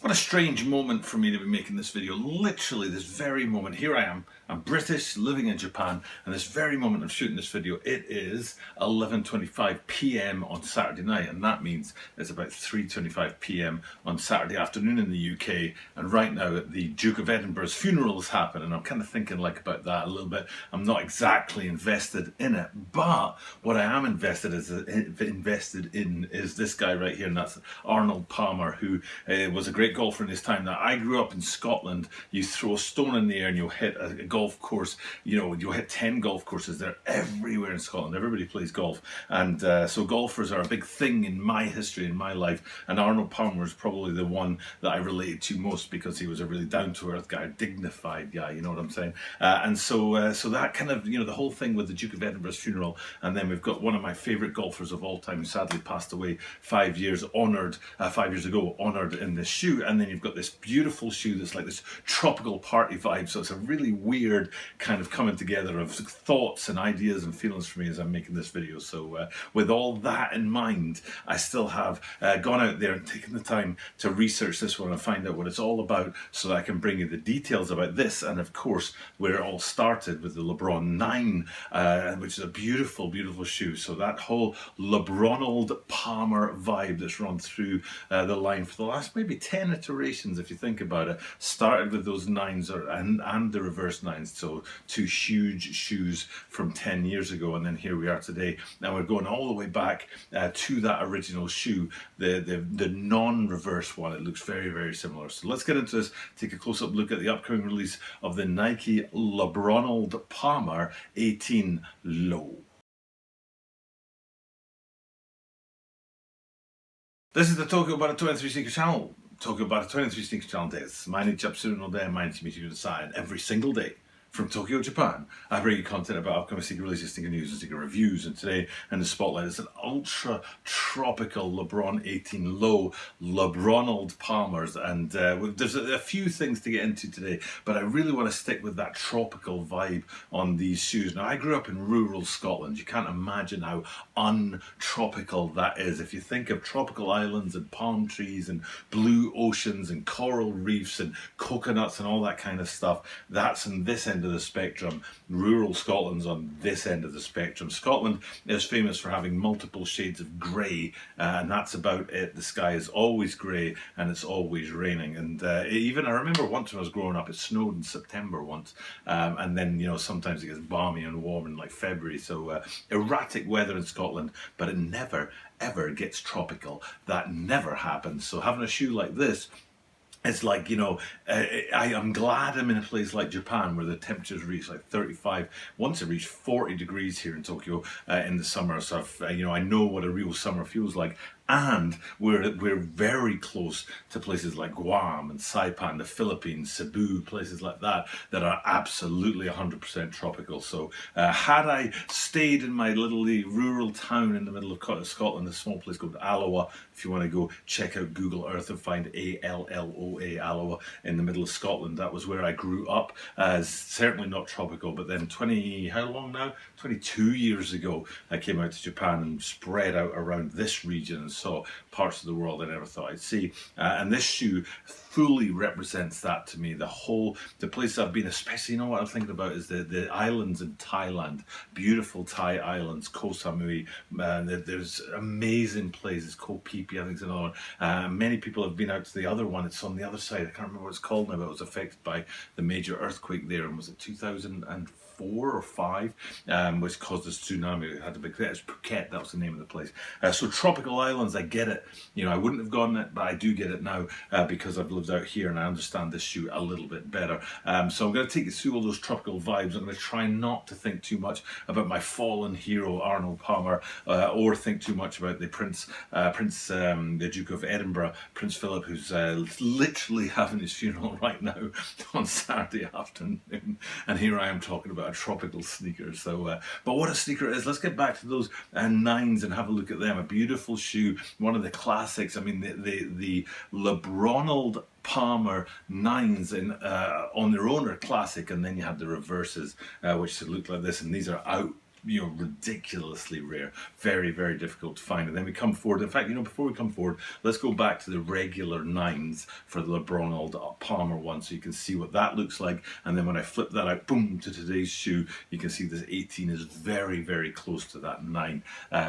What a strange moment for me to be making this video. Literally this very moment, here I am. I'm British, living in Japan, and this very moment I'm shooting this video, it is 11:25 p.m. on Saturday night, and that means it's about 3:25 p.m. on Saturday afternoon in the UK, and right now the Duke of Edinburgh's funeral is happening, and I'm kind of thinking about that a little bit. I'm not exactly invested in it, but what I am invested in is this guy right here, and that's Arnold Palmer, who was a great golfer in his time. Now, I grew up in Scotland. You throw a stone in the air and you'll hit a golf course. You'll hit 10 golf courses. They're everywhere in Scotland. Everybody plays golf, and so golfers are a big thing in my history, in my life. And Arnold Palmer is probably the one that I related to most because he was a really down-to-earth guy, a dignified guy. You know what I'm saying? And so that kind of, the whole thing with the Duke of Edinburgh's funeral, and then we've got one of my favourite golfers of all time, who sadly passed away 5 years ago, honoured in this shoe. And then you've got this beautiful shoe that's like this tropical party vibe. So it's a really weird kind of coming together of thoughts and ideas and feelings for me as I'm making this video. So with all that in mind, I still have gone out there and taken the time to research this one and find out what it's all about, so that I can bring you the details about this, and of course where it all started with the Lebron 9, which is a beautiful, beautiful shoe. So that whole Lebronold Palmer vibe that's run through the line for the last maybe 10 iterations, if you think about it, started with those 9s and the reverse 9s. So two huge shoes from 10 years ago, and then here we are today. Now we're going all the way back to that original shoe, the non-reverse one. It looks very, very similar. So let's get into this, take a close-up look at the upcoming release of the Nike Lebronold Palmer 18 Low. This is the Tokyo About 23 Sneaker channel. Tokyo About 23 Sneaker channel days. My name is Chapter day, and my name is meeting you inside every single day. From Tokyo, Japan, I bring you content about upcoming sneaker releases, sneaker news, and sneaker reviews. And today in the spotlight is an ultra tropical LeBron 18 Low Lebronold Palmers. And there's a few things to get into today, but I really want to stick with that tropical vibe on these shoes. Now, I grew up in rural Scotland. You can't imagine how untropical that is. If you think of tropical islands and palm trees and blue oceans and coral reefs and coconuts and all that kind of stuff, that's in this end of the spectrum. Rural Scotland's on this end of the spectrum. Scotland is famous for having multiple shades of grey, and that's about it. The sky is always grey and it's always raining. And even I remember once when I was growing up, it snowed in September once, and then sometimes it gets balmy and warm in like February. So erratic weather in Scotland, but it never ever gets tropical. That never happens. So having a shoe like this, it's like, I'm glad I'm in a place like Japan where the temperatures reach like 35. Once it reached 40 degrees here in Tokyo in the summer. So I know what a real summer feels like. And we're very close to places like Guam and Saipan, the Philippines, Cebu, places like that are absolutely 100% tropical. So had I stayed in my little rural town in the middle of Scotland, a small place called Alloa, if you want to go check out Google Earth and find Alloa, Alloa, in the middle of Scotland, that was where I grew up. Certainly not tropical, but then 22 years ago, I came out to Japan and spread out around this region and saw parts of the world I never thought I'd see. And this shoe fully represents that to me. The place I've been, especially, what I'm thinking about is the islands in Thailand, beautiful Thai islands, Koh Samui. There's amazing places, Koh Phi Phi, I think is another one. Many people have been out to the other one. It's on the other side. I can't remember what it's called now, but it was affected by the major earthquake there. And was it 2004 or 5, which caused a tsunami? It had a big thing. It's Phuket, that was the name of the place. So tropical islands, I get it. I wouldn't have gotten it, but I do get it now because I've lived out here and I understand this shoe a little bit better. So I'm going to take you through all those tropical vibes. I'm going to try not to think too much about my fallen hero Arnold Palmer, or think too much about the the Duke of Edinburgh, Prince Philip, who's literally having his funeral right now on Saturday afternoon. And here I am talking about a tropical sneaker. So, but what a sneaker it is. Let's get back to those 9s and have a look at them. A beautiful shoe, one of the classics. I mean, the Lebronold Palmer 9s on their own are classic, and then you have the reverses, which look like this, and these are out ridiculously rare, very, very difficult to find. And then we come forward. In fact, before we come forward, let's go back to the regular 9s for the Lebronold Palmer one, so you can see what that looks like. And then when I flip that out, boom, to today's shoe, you can see this 18 is very, very close to that 9.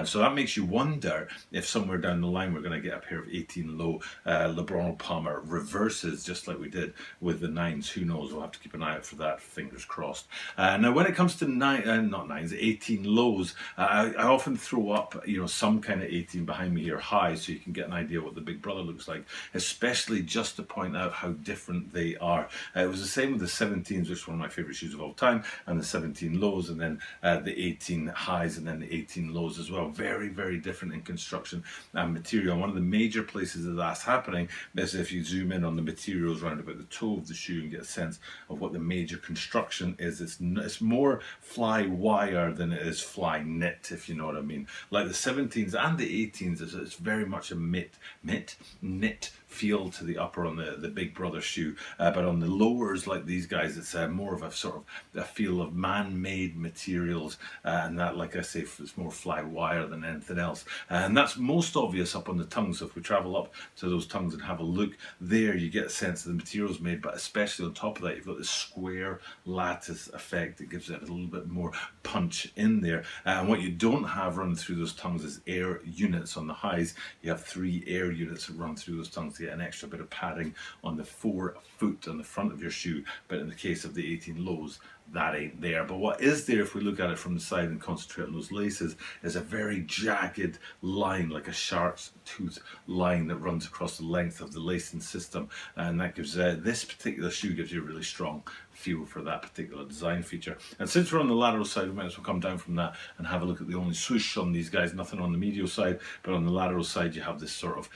So that makes you wonder if somewhere down the line we're going to get a pair of 18 Low Lebronold Palmer reverses, just like we did with the 9s. Who knows? We'll have to keep an eye out for that. Fingers crossed. Now, when it comes to not 9s, 18 lows, I often throw up, some kind of 18 behind me here high, so you can get an idea what the big brother looks like, especially just to point out how different they are. It was the same with the 17s, which is one of my favorite shoes of all time, and the 17 lows, and then the 18 highs, and then the 18 lows as well. Very, very different in construction and material. And one of the major places that that's happening is if you zoom in on the materials around about the toe of the shoe and get a sense of what the major construction is. It's more fly wire than it is fly knit, if you know what I mean. Like the 17s and the 18s, it's very much a knit feel to the upper on the big brother shoe, but on the lowers like these guys, it's more of a sort of a feel of man-made materials, and that, like I say, it's more fly wire than anything else, and that's most obvious up on the tongue. So if we travel up to those tongues and have a look there, you get a sense of the materials made, but especially on top of that, you've got this square lattice effect that gives it a little bit more punch in there. And what you don't have running through those tongues is air units. On the highs, you have 3 air units that run through those tongues to get an extra bit of padding on the forefoot on the front of your shoe. But in the case of the 18 lows, that ain't there. But what is there, if we look at it from the side and concentrate on those laces, is a very jagged line, like a shark's tooth line that runs across the length of the lacing system, and that gives this particular shoe gives you a really strong feel for that particular design feature. And since we're on the lateral side, we might as well come down from that and have a look at the only swoosh on these guys. Nothing on the medial side, but on the lateral side you have this sort of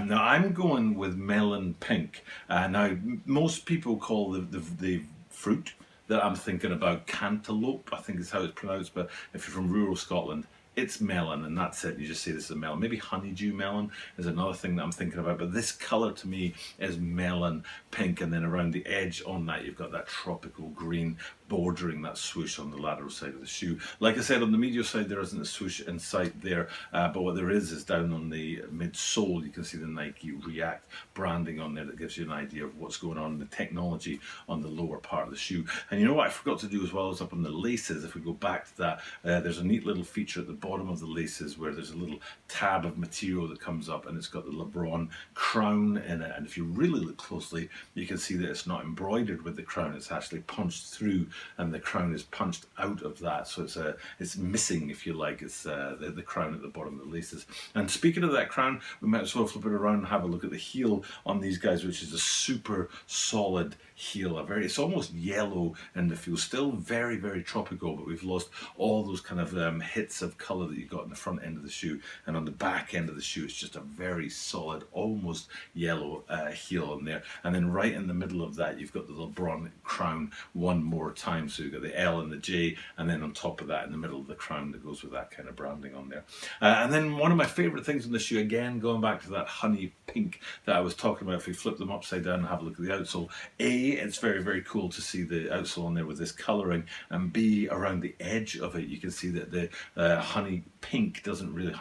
now I'm going with melon pink. Now most people call the fruit that I'm thinking about cantaloupe, I think is how it's pronounced, but if you're from rural Scotland, it's melon, and that's it. You just say this is a melon. Maybe honeydew melon is another thing that I'm thinking about, but this color to me is melon pink, and then around the edge on that you've got that tropical green bordering that swoosh on the lateral side of the shoe. Like I said, on the medial side there isn't a swoosh in sight there, but what there is down on the midsole you can see the Nike React branding on there that gives you an idea of what's going on in the technology on the lower part of the shoe. And you know what I forgot to do as well is up on the laces. If we go back to that, there's a neat little feature at the bottom of the laces where there's a little tab of material that comes up, and it's got the Lebron crown in it, and if you really look closely you can see that it's not embroidered with the crown, it's actually punched through and the crown is punched out of that, so it's missing, if you like. It's the crown at the bottom of the laces. And speaking of that crown, we might as well flip it around and have a look at the heel on these guys, which is a super solid heel. It's almost yellow in the feel, still very, very tropical, but we've lost all those kind of hits of color that you got in the front end of the shoe, and on the back end of the shoe it's just a very solid, almost yellow heel on there. And then right in the middle of that you've got the Lebron crown one more time, so you've got the L and the J, and then on top of that in the middle of the crown that goes with that kind of branding on there. And then one of my favorite things on the shoe, again going back to that honey pink that I was talking about, if we flip them upside down and have a look at the outsole, A, it's very, very cool to see the outsole on there with this colouring, and B, around the edge of it you can see that the honey pink doesn't really,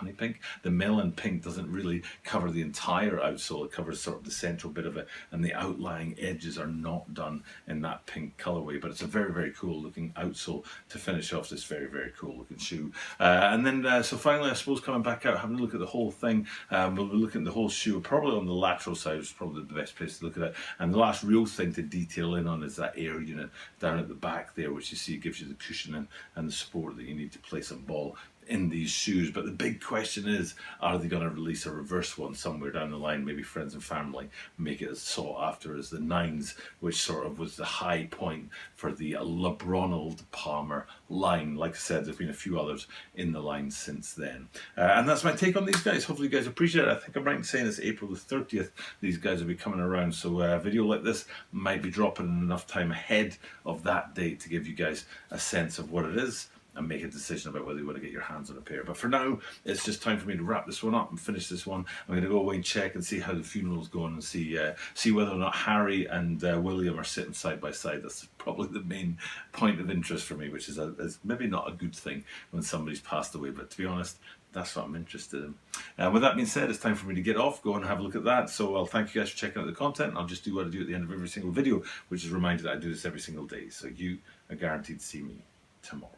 the melon pink doesn't really cover the entire outsole. It covers sort of the central bit of it, and the outlying edges are not done in that pink colourway, but it's a very, very cool looking outsole to finish off this very, very cool looking shoe. And then so finally, I suppose, coming back out, having a look at the whole thing, we'll be looking at the whole shoe, probably on the lateral side, which is probably the best place to look at it. And the last real thing to detail in on is that air unit down at the back there, which you see gives you the cushioning and the support that you need to place a ball in these shoes. But the big question is, are they going to release a reverse one somewhere down the line? Maybe friends and family make it as sought after as the 9s, which sort of was the high point for the Lebronold Palmer line. Like I said, there's been a few others in the line since then. And that's my take on these guys. Hopefully you guys appreciate it. I think I'm right in saying it's April the 30th these guys will be coming around, so a video like this might be dropping in enough time ahead of that date to give you guys a sense of what it is and make a decision about whether you want to get your hands on a pair. But for now, it's just time for me to wrap this one up and finish this one. I'm going to go away and check and see how the funeral's going and see whether or not Harry and William are sitting side by side. That's probably the main point of interest for me, which is maybe not a good thing when somebody's passed away, but to be honest, that's what I'm interested in. With that being said, it's time for me to get off, go and have a look at that. So I'll thank you guys for checking out the content. I'll just do what I do at the end of every single video, which is reminded that I do this every single day. So you are guaranteed to see me tomorrow.